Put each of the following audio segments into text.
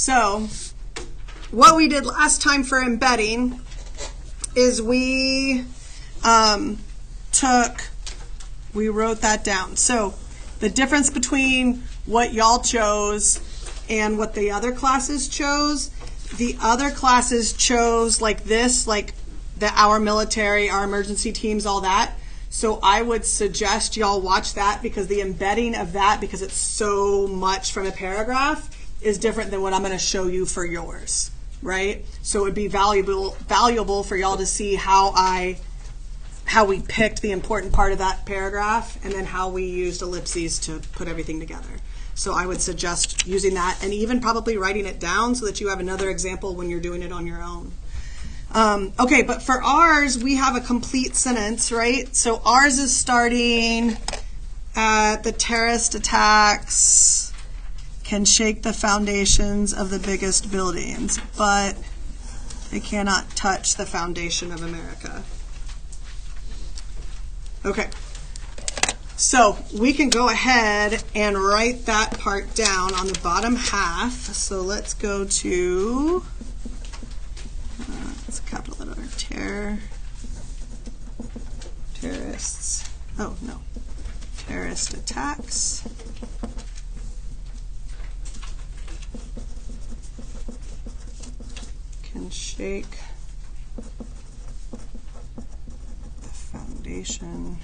So what we did last time for embedding is we wrote that down. So the difference between what y'all chose and what the other classes chose, the other classes chose like this, like our military, our emergency teams, all that. So I would suggest y'all watch that, because the embedding of that, because it's so much from a paragraph, is different than what I'm going to show you for yours, right? So it would be valuable for y'all to see how we picked the important part of that paragraph, and then how we used ellipses to put everything together. So I would suggest using that, and even probably writing it down so that you have another example when you're doing it on your own. Okay, but for ours, we have a complete sentence, right? So ours is starting at the terrorist attacks can shake the foundations of the biggest buildings, but they cannot touch the foundation of America. Okay, so we can go ahead and write that part down on the bottom half. So let's go to, it's a capital letter, terrorists, oh no, terrorist attacks. Can shake the foundations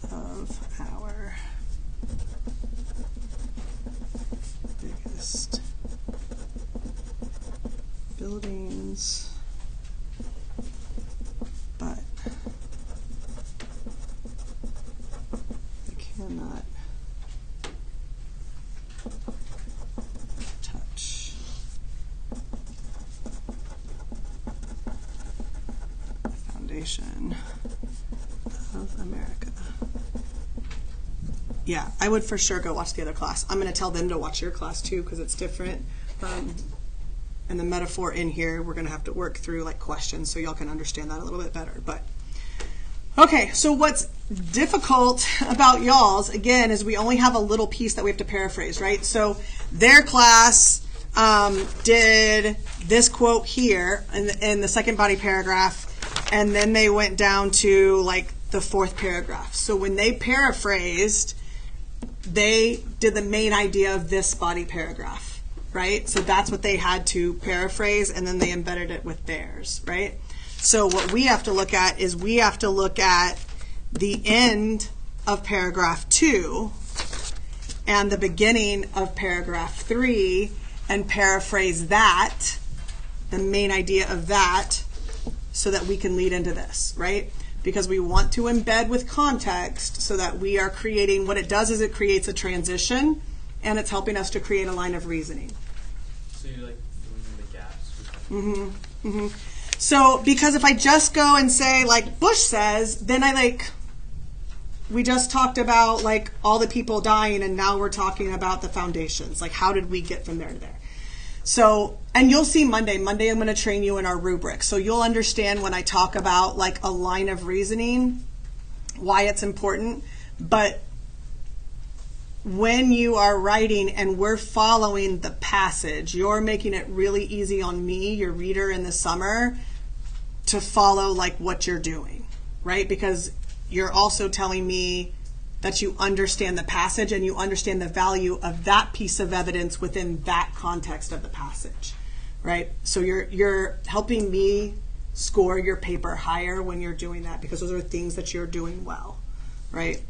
of our biggest buildings, but they cannot touch the foundation of America. Yeah, I would for sure go watch the other class. I'm going to tell them to watch your class too, because it's different. And the metaphor in here, we're going to have to work through like questions so y'all can understand that a little bit better. But okay, so what's difficult about y'all's, again, is we only have a little piece that we have to paraphrase, right? So their class did this quote here in the second body paragraph, and then they went down to like the fourth paragraph. So when they paraphrased, they did the main idea of this body paragraph, right? So that's what they had to paraphrase, and then they embedded it with theirs, right? So what we have to look at is we have to look at the end of paragraph 2 and the beginning of paragraph 3 and paraphrase that, the main idea of that, so that we can lead into this, right? Because we want to embed with context so that we are creating, what it does is it creates a transition, and it's helping us to create a line of reasoning. So you like doing the gaps? Mm-hmm. Mm-hmm. So because if I just go and say like Bush says, then we just talked about like all the people dying, and now we're talking about the foundations. Like how did we get from there to there? So, and you'll see Monday I'm going to train you in our rubric. So you'll understand when I talk about like a line of reasoning, why it's important. But when you are writing and we're following the passage, you're making it really easy on me, your reader in the summer, to follow like what you're doing, right? Because you're also telling me that you understand the passage and you understand the value of that piece of evidence within that context of the passage, right? So you're helping me score your paper higher when you're doing that, because those are things that you're doing well, right?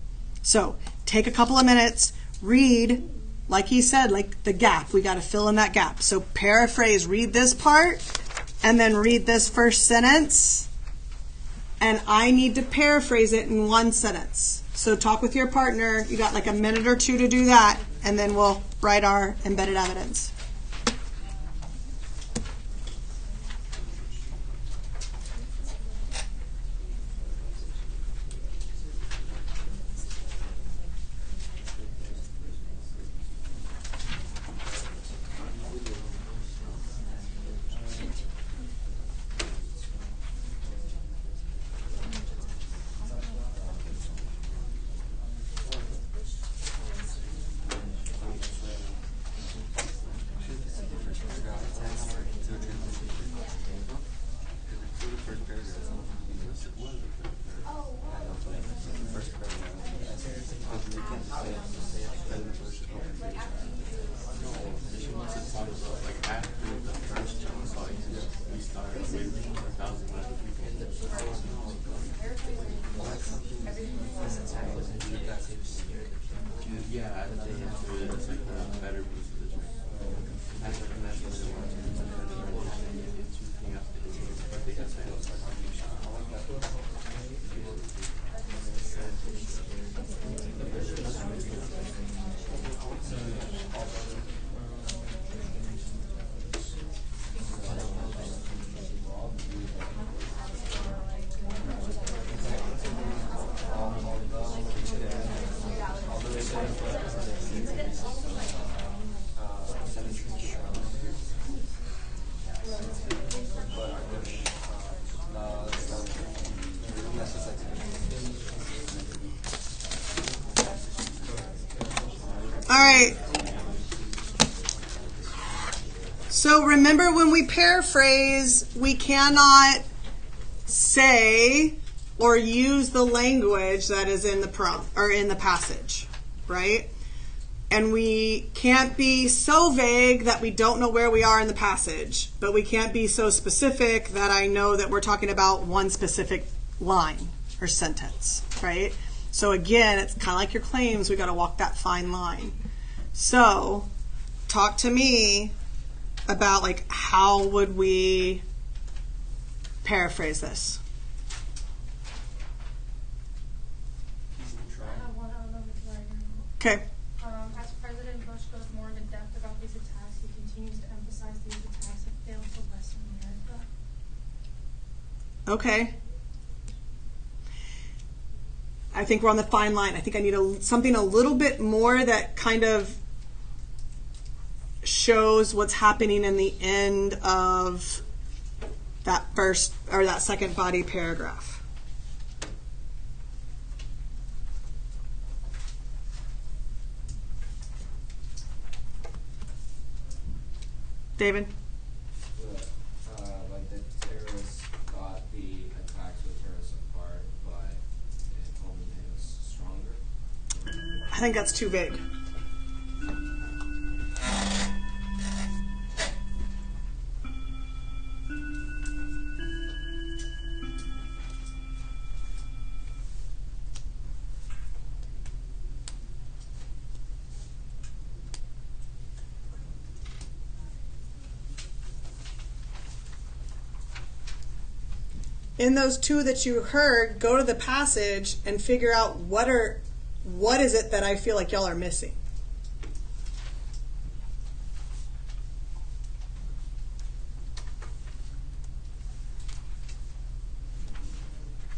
So take a couple of minutes, read, like he said, like the gap. We got to fill in that gap. So paraphrase, read this part, and then read this first sentence, and I need to paraphrase it in one sentence. So talk with your partner. You got like a minute or two to do that, and then we'll write our embedded evidence. All right. So remember, when we paraphrase, we cannot say or use the language that is in the prompt or in the passage, right? And we can't be so vague that we don't know where we are in the passage, but we can't be so specific that I know that we're talking about one specific line or sentence, right? So again, it's kind of like your claims. We got to walk that fine line. So talk to me about like how would we paraphrase this? I have one. I don't know if it's right or not. Okay. As President Bush goes more into depth about these attacks, he continues to emphasize these attacks have failed to lessen America. Okay. I think we're on the fine line. I think I need something a little bit more that kind of shows what's happening in the end of that first or that second body paragraph. David? Like the terrorists thought the attacks would tear us apart, but it only made us stronger. I think that's too vague. In those two that you heard, go to the passage and figure out what is it that I feel like y'all are missing.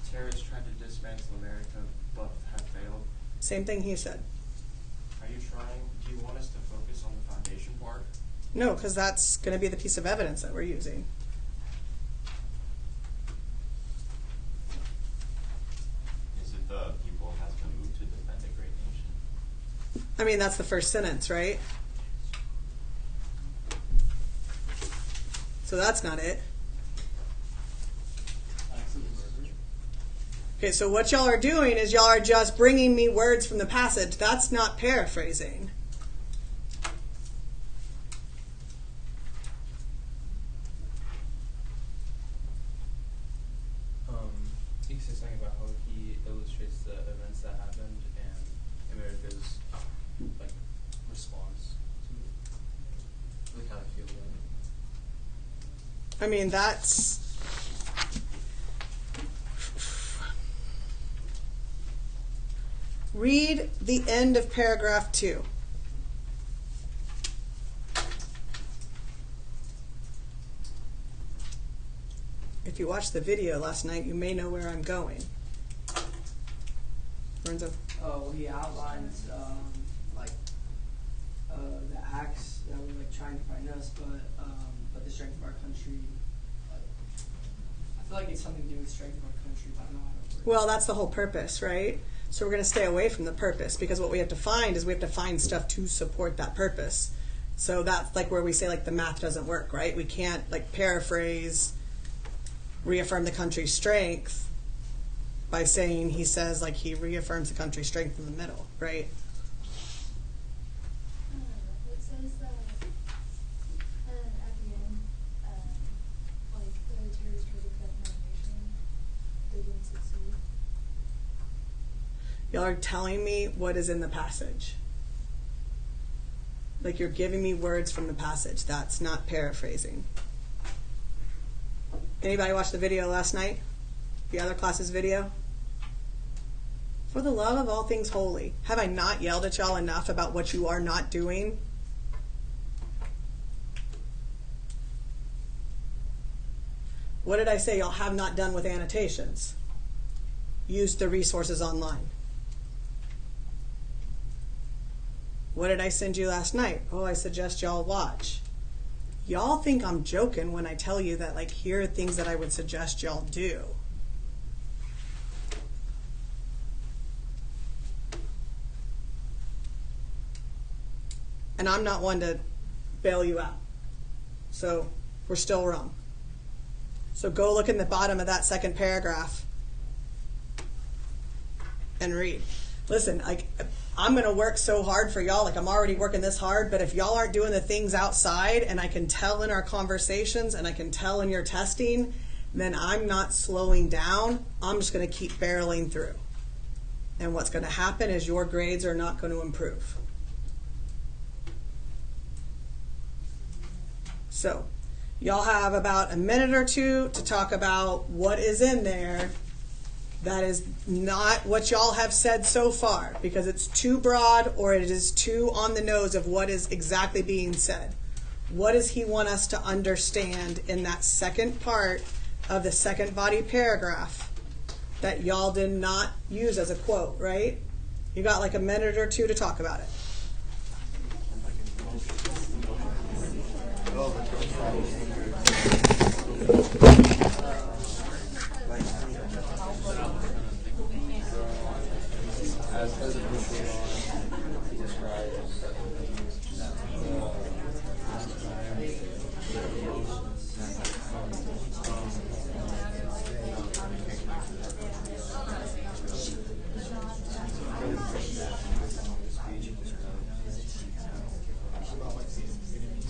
Terrorists tried to dismantle America, but have failed. Same thing he said. Are you trying? Do you want us to focus on the foundation part? No, because that's going to be the piece of evidence that we're using. Is it the people has been moved to defend a great nation? I mean, that's the first sentence, right? So that's not it. Okay, so what y'all are doing is y'all are just bringing me words from the passage. That's not paraphrasing. You can say something about how he illustrates the events that happened and America's like response to it. Like how I feel about it. I mean, that's... Read the end of paragraph 2. If you watched the video last night, you may know where I'm going. Lorenzo? Oh, he outlines the acts that were like trying to find us, but the strength of our country. I feel like it's something to do with strength of our country, but I don't know how to word it. Well, that's the whole purpose, right? So we're going to stay away from the purpose, because what we have to find is we have to find stuff to support that purpose. So that's like where we say like the math doesn't work, right? We can't like paraphrase, reaffirm the country's strength by saying he says like he reaffirms the country's strength in the middle, right? It says that at the end, like the terrorists tried to defend our nation, they didn't succeed. Y'all are telling me what is in the passage. Like you're giving me words from the passage. That's not paraphrasing. Anybody watch the video last night? The other class's video? For the love of all things holy, have I not yelled at y'all enough about what you are not doing? What did I say y'all have not done with annotations? Use the resources online. What did I send you last night? Oh, I suggest y'all watch. Y'all think I'm joking when I tell you that, like, here are things that I would suggest y'all do. and I'm not one to bail you out. So we're still wrong. So go look in the bottom of that second paragraph and read. Listen, I'm going to work so hard for y'all, like I'm already working this hard, but if y'all aren't doing the things outside, and I can tell in our conversations and I can tell in your testing, then I'm not slowing down. I'm just going to keep barreling through. And what's going to happen is your grades are not going to improve. So, y'all have about a minute or two to talk about what is in there that is not what y'all have said so far, because it's too broad or it is too on the nose of what is exactly being said. What does he want us to understand in that second part of the second body paragraph that y'all did not use as a quote, right? You got like a minute or two to talk about it. As President Bush went on, he describes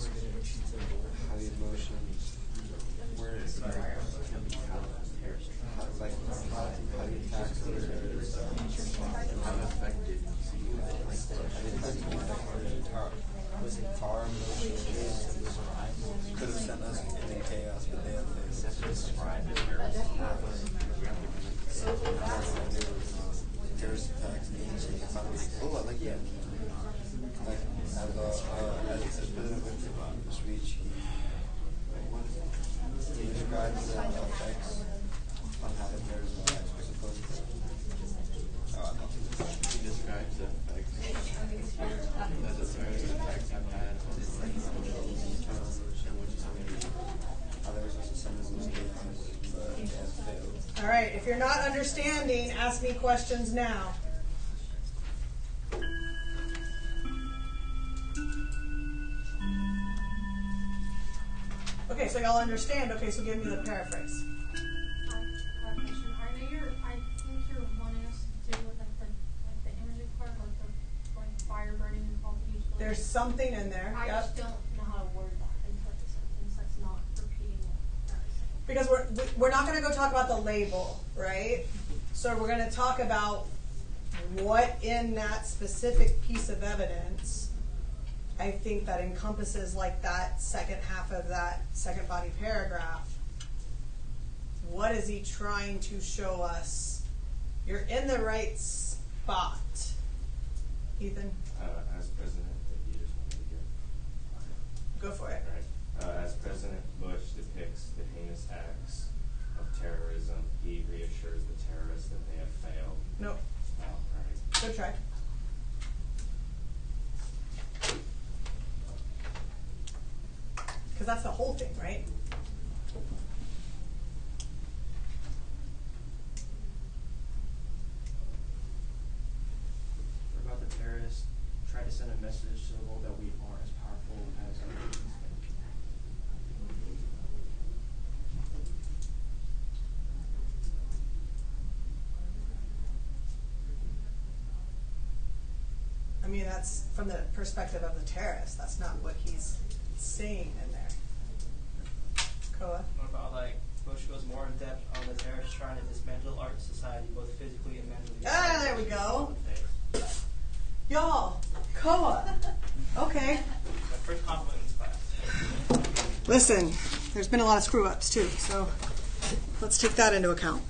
how the emotions were like how the attacks unaffected. Was it car emotions? Could have sent us into chaos, but they have described it. Terrorist attacks. Oh, I like that. Like as President Bush's speech, he describes the effects on how the terrorist attacks were supposed to. He describes the effects that the terrorist attacks have had on the how they were supposed to send us those cases, but it has failed. All right, if you're not understanding, ask me questions now. Okay, so y'all understand. Okay, so give me the paraphrase. I have a question. I think you're wanting us to do with like the imaging part, like fire burning and fall to each building. There's something in there. I Yep. just don't know how to word that into like a sentence that's not repeating what that is saying. Because we're not going to go talk about the label, right? So we're going to talk about what in that specific piece of evidence I think that encompasses like that second half of that second body paragraph. What is he trying to show us? You're in the right spot. Ethan, As President, you just wanted to get. go for it. Right. As President Bush depicts the heinous acts of terrorism, he reassures the terrorists that they have failed. Nope. Oh, right. Good try. Because that's the whole thing, right? What about the terrorists try to send a message to the world that we aren't as powerful as our nations think? I mean, that's from the perspective of the terrorist. That's not what he's saying in there. Koa? What about like Bush goes more in depth on the terrorists trying to dismantle our society, both physically and mentally. Ah, there we go. Y'all, Koa. Okay. My first compliment in this class. Listen, there's been a lot of screw ups too, so let's take that into account.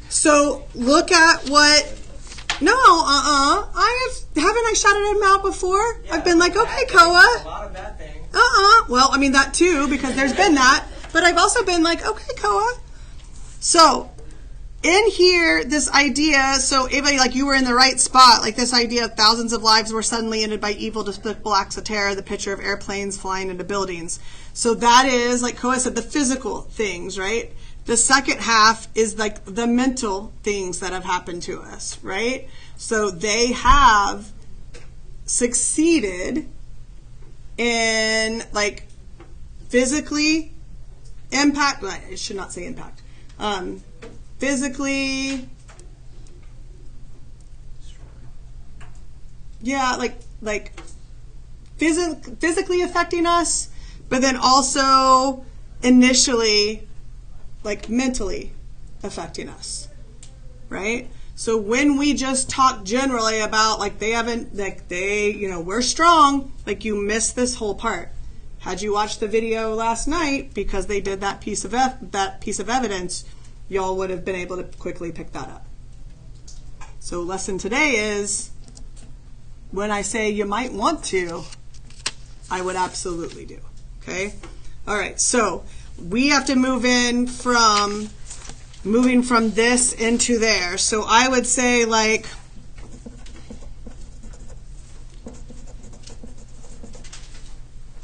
So look at what. No, haven't I shouted him out before? Yeah, I've been like, okay, A Koa. lot of bad things. Well, I mean that too, because there's been that. But I've also been like, okay, Koa. So in here, this idea, so Ava, like you were in the right spot, like this idea of thousands of lives were suddenly ended by evil, despicable acts of terror, the picture of airplanes flying into buildings. So that is, like Koa said, the physical things, right? The second half is like the mental things that have happened to us, right? So they have succeeded in like physically impact, I should not say impact, physically, yeah, like physically affecting us, but then also initially like mentally affecting us, right? So when we just talk generally about like we're strong, like you missed this whole part. Had you watched the video last night, because they did that piece of evidence, y'all would have been able to quickly pick that up. So lesson today is, when I say you might want to, I would absolutely do. Okay? All right, so we have to moving from this into there. So I would say like,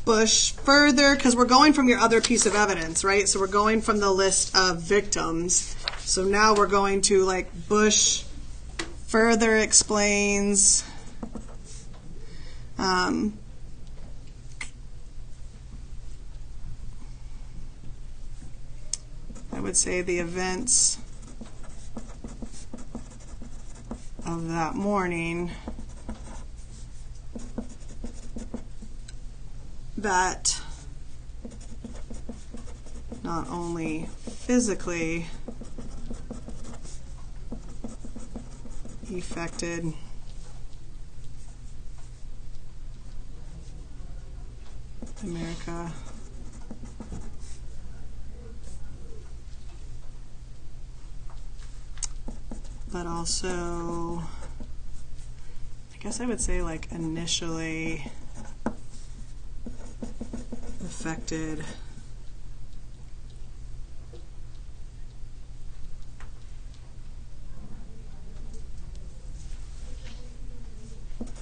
Bush further, because we're going from your other piece of evidence, right? So we're going from the list of victims. So now we're going to like Bush further explains I would say the events of that morning that not only physically affected America, but also, I guess I would say like initially affected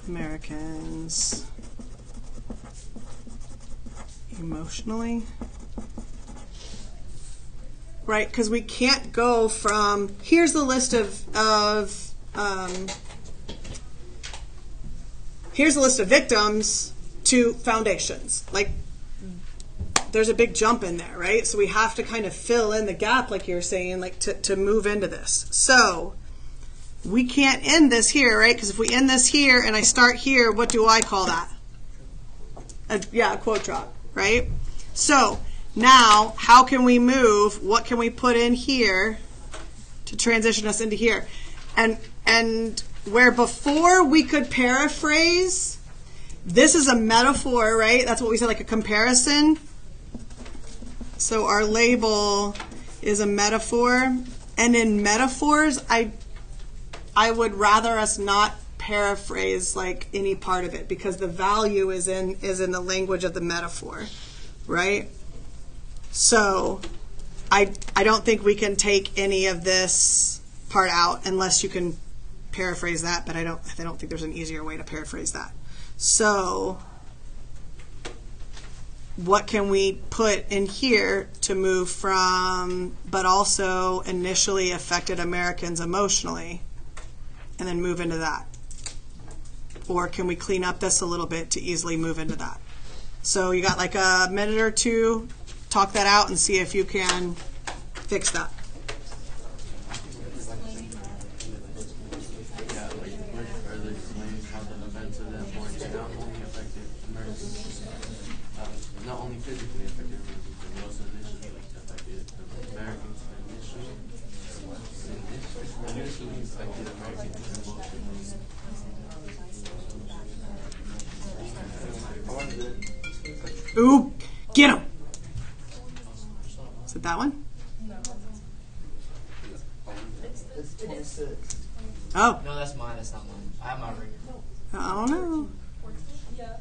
Americans emotionally, right? Because we can't go from here's the list of victims to foundations. Like there's a big jump in there, right? So we have to kind of fill in the gap, like you're saying, like to move into this. So we can't end this here, right? Because if we end this here and I start here, what do I call that? A quote drop, right? So now, how can we move? What can we put in here to transition us into here? And where before we could paraphrase, this is a metaphor, right? That's what we said, like a comparison. So our label is a metaphor. And in metaphors, I would rather us not paraphrase like any part of it, because the value is in the language of the metaphor, right? So I don't think we can take any of this part out unless you can paraphrase that, but I don't think there's an easier way to paraphrase that. So what can we put in here to move from, but also initially affected Americans emotionally, and then move into that? Or can we clean up this a little bit to easily move into that? So you got like a minute or two, talk that out and see if you can fix that. Not only physically affected Americans, but also initially affected Americans initially affected Americans emotionally. Ooh, get him! Is it that one? It's 26. Oh, No, that's mine. That's not mine. I have my ringer. I don't know. Yeah.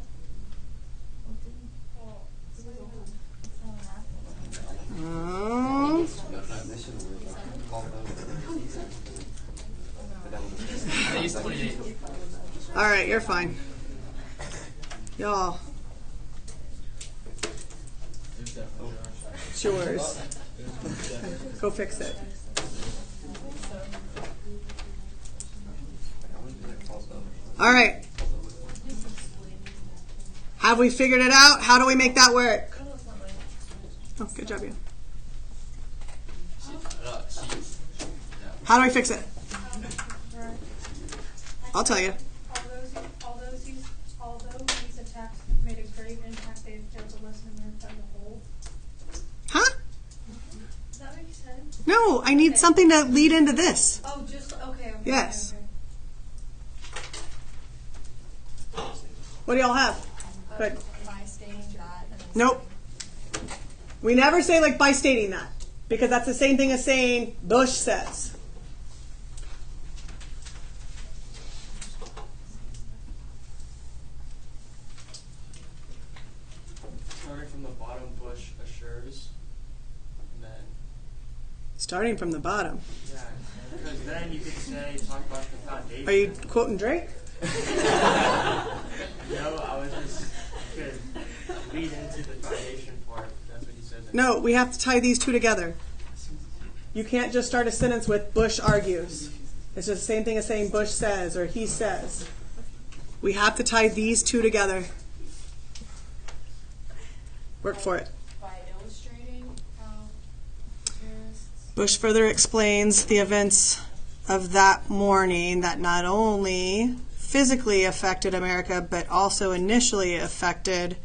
I used 28. All right, you're fine. Y'all, it's yours. Go fix it. All right. Have we figured it out? How do we make that work? Oh, good job, you. How do we fix it? I'll tell you. Although these attacks made a grave impact, they failed to lessen America as a whole. Huh? Does that make sense? No, I need something to lead into this. Oh, just okay. Yes. What do y'all have? Good. By stating that. And then Nope. We never say like by stating that, because that's the same thing as saying Bush says. Starting from the bottom, Bush assures, and then Starting from the bottom. yeah, because then you could say talk about the foundation. Are you quoting Drake? No, I was just could lead into the foundation part. That's what he says. No, we have to tie these two together. You can't just start a sentence with Bush argues. It's just the same thing as saying Bush says or he says. We have to tie these two together. Work for it. by illustrating how terrorists. Bush further explains the events of that morning that not only physically affected America, but also initially affected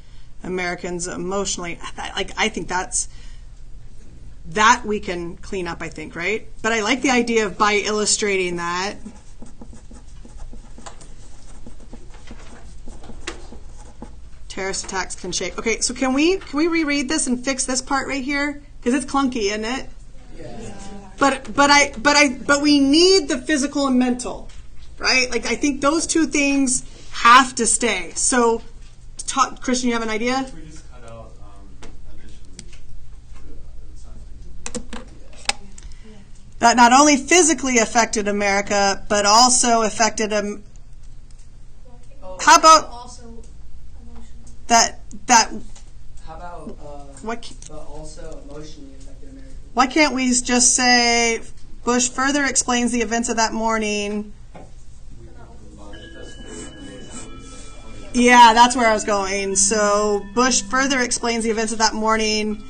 Americans emotionally. I think that we can clean up, I think, right? But I like the idea of by illustrating that. Terrorist attacks can shake. Okay, so can we reread this and fix this part right here? Because it's clunky, isn't it? Yeah. But we need the physical and mental, right? Like I think those two things have to stay. So, Christian, you have an idea? We just cut out initially something. That not only physically affected America, but also affected How about Also emotional. that? How about, What? but also emotionally affected America? Why can't we just say Bush further explains the events of that morning? Yeah, that's where I was going. So Bush further explains the events of that morning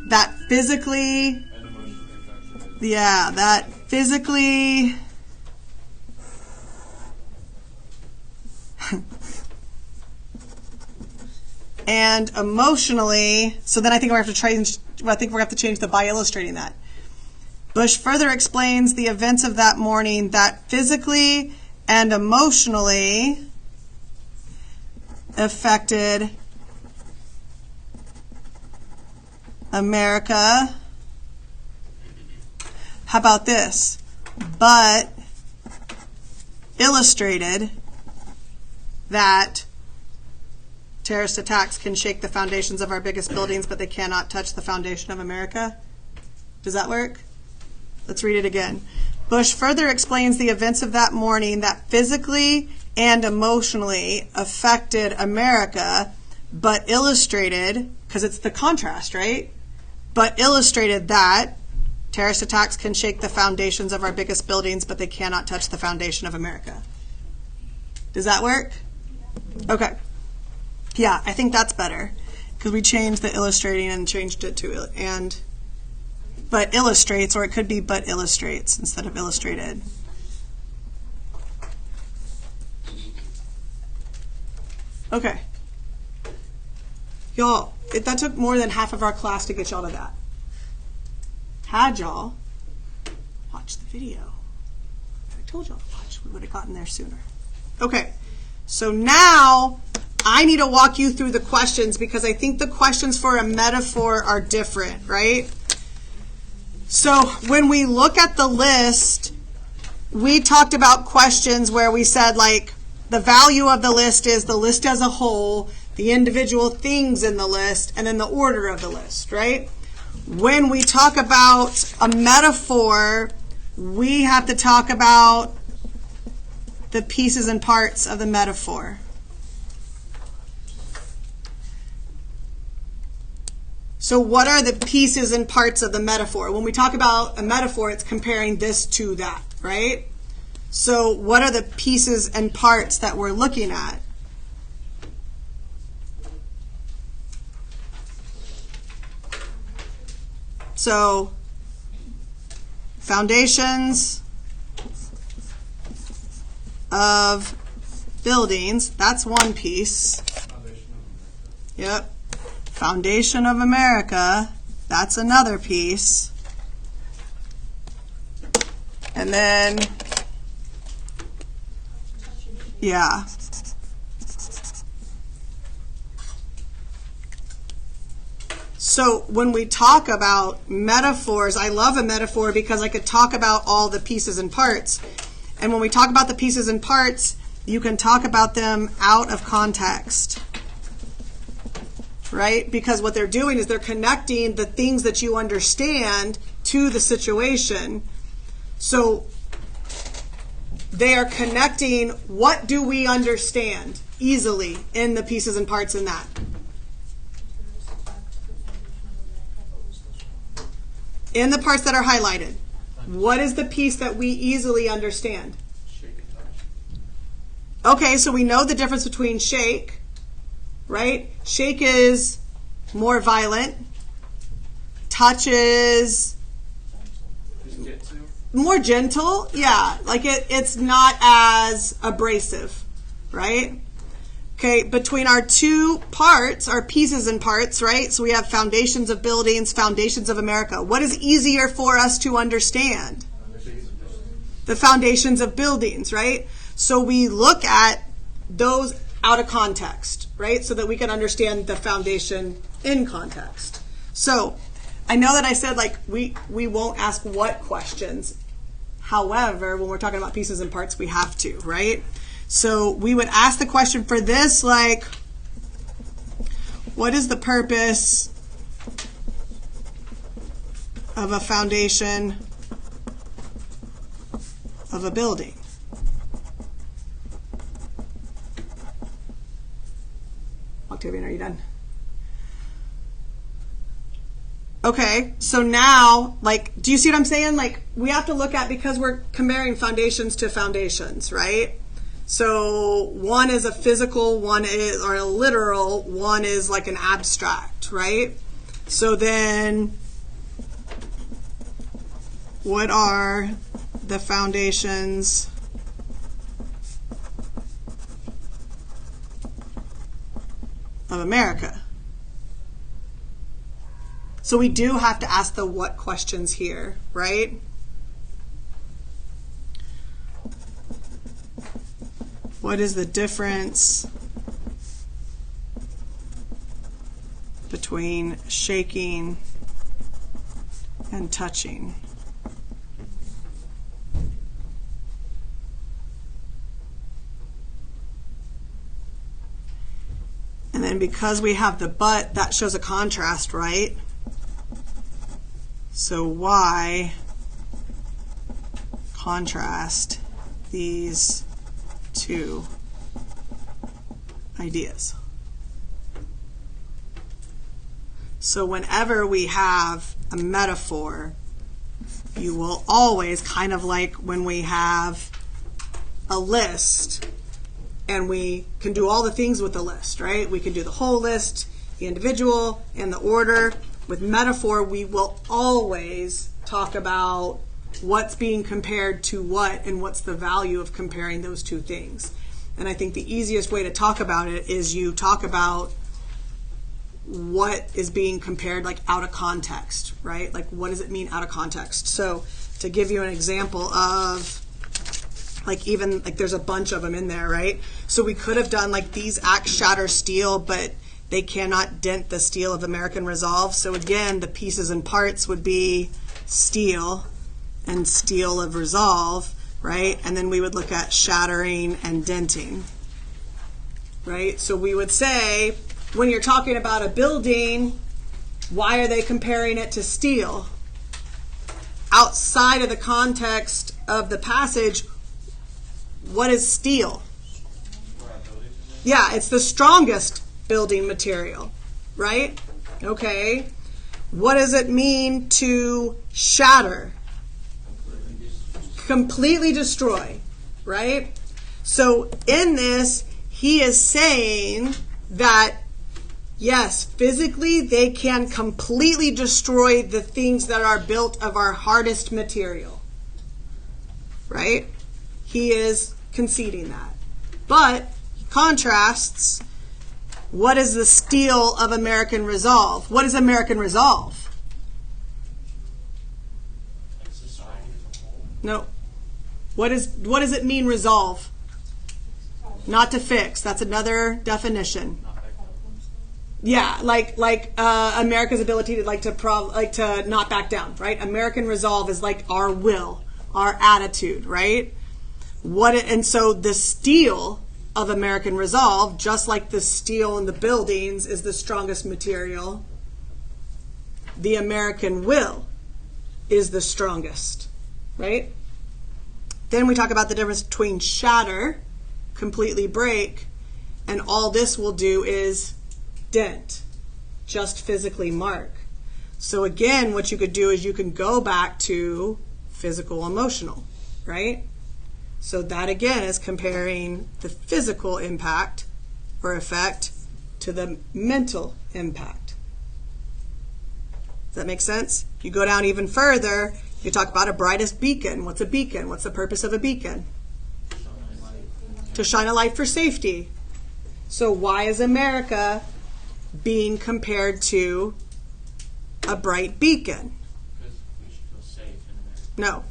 that physically, And emotionally affected. yeah, that physically and emotionally. So then I think we have to change. I think we have to change the by illustrating that. Bush further explains the events of that morning that physically and emotionally affected America. How about this? But illustrated that terrorist attacks can shake the foundations of our biggest buildings, but they cannot touch the foundation of America. Does that work? Let's read it again. Bush further explains the events of that morning that physically and emotionally affected America, but illustrated, because it's the contrast, right? But illustrated that terrorist attacks can shake the foundations of our biggest buildings, but they cannot touch the foundation of America. Does that work? Okay. Yeah, I think that's better, because we changed the illustrating and changed it to and but illustrates, or it could be but illustrates instead of illustrated. Okay. Y'all, that took more than half of our class to get y'all to that. Had y'all watched the video, I told y'all to watch, we would have gotten there sooner. Okay, so now I need to walk you through the questions, because I think the questions for a metaphor are different, right? So when we look at the list, we talked about questions where we said, like, the value of the list is the list as a whole, the individual things in the list, and then the order of the list, right? When we talk about a metaphor, we have to talk about the pieces and parts of the metaphor. So what are the pieces and parts of the metaphor? When we talk about a metaphor, it's comparing this to that, right? So what are the pieces and parts that we're looking at? So, foundations of buildings, that's one piece. Yep. Foundation of America, that's another piece. And then, yeah. So when we talk about metaphors, I love a metaphor because I could talk about all the pieces and parts. And when we talk about the pieces and parts, you can talk about them out of context. Right? Because what they're doing is they're connecting the things that you understand to the situation. So they are connecting what do we understand easily in the pieces and parts in that. In the parts that are highlighted, what is the piece that we easily understand? Okay, so we know the difference between shake, right? Shake is more violent. Touch is more gentle. Yeah, like it's not as abrasive, right? Okay, between our two parts, our pieces and parts, right? So we have foundations of buildings, foundations of America. What is easier for us to understand? The foundations of buildings, right? So we look at those out of context, right? So that we can understand the foundation in context. So I know that I said like we won't ask what questions. However, when we're talking about pieces and parts, we have to, right? So we would ask the question for this, like, what is the purpose of a foundation of a building? Octavian, are you done? Okay, so now, like, do you see what I'm saying? Like, we have to look at, because we're comparing foundations to foundations, right? So one is a physical, one is, or a literal, one is like an abstract, right? So then, what are the foundations of America? So we do have to ask the what questions here, right? What is the difference between shaking and touching? And then because we have the but, that shows a contrast, right? So why contrast these two ideas? So whenever we have a metaphor, you will always, kind of like when we have a list, and we can do all the things with the list, right? We can do the whole list, the individual, and the order. With metaphor, we will always talk about what's being compared to what and what's the value of comparing those two things. And I think the easiest way to talk about it is you talk about what is being compared, like out of context, right? Like what does it mean out of context? So to give you an example of, like even like there's a bunch of them in there, right? So we could have done like these acts shatter steel, but they cannot dent the steel of American resolve. So again, the pieces and parts would be steel and steel of resolve, right? And then we would look at shattering and denting, right? So we would say, when you're talking about a building, why are they comparing it to steel? Outside of the context of the passage, what is steel? Yeah, it's the strongest building material, right? Okay. What does it mean to shatter? Completely destroy, right? So in this, he is saying that Yes, physically they can completely destroy the things that are built of our hardest material. Right? He is conceding that. But he contrasts, what is the steel of American resolve? What is American resolve? Like society as a whole. No. What does it mean, resolve? Not to fix. That's another definition. Not back down. Yeah, like America's ability to not back down, right? American resolve is like our will, our attitude, right? And so the steel of American resolve, just like the steel in the buildings is the strongest material, the American will is the strongest, right? Then we talk about the difference between shatter, completely break, and all this will do is dent, just physically mark. So again, what you could do is you can go back to physical, emotional, right? So that again is comparing the physical impact or effect to the mental impact. Does that make sense? You go down even further, you talk about a brightest beacon. What's a beacon? What's the purpose of a beacon? To shine a light for safety. So why is America being compared to a bright beacon? Because we should feel safe in America. No.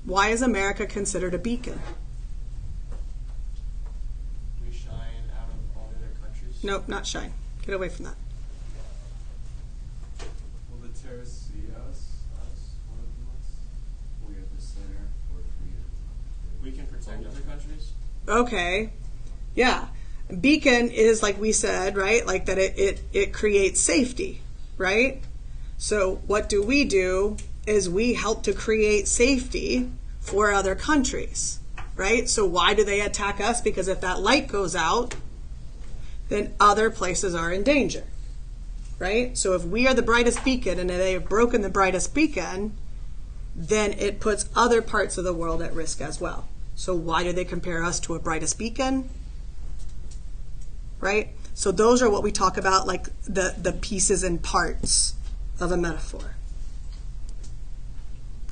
Why is America considered a beacon? We shine out of all the other countries. Nope, not shine. Get away from that. Will the terrorists see us, one of us? We at the center, we're freedom. We can protect other countries. Okay. Yeah. Beacon is like we said, right? Like that it creates safety, right? So what do? Is we help to create safety for other countries, right? So why do they attack us? Because if that light goes out, then other places are in danger, right? So if we are the brightest beacon and they have broken the brightest beacon, then it puts other parts of the world at risk as well. So why do they compare us to a brightest beacon? Right? So those are what we talk about, like the pieces and parts of a metaphor.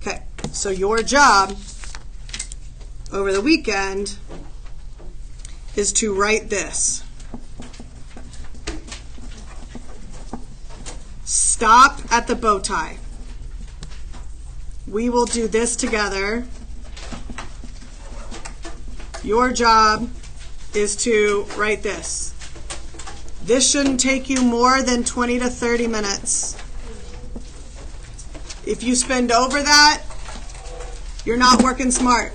Okay, so your job over the weekend is to write this. Stop at the bow tie. We will do this together. Your job is to write this. This shouldn't take you more than 20 to 30 minutes. If you spend over that, you're not working smart.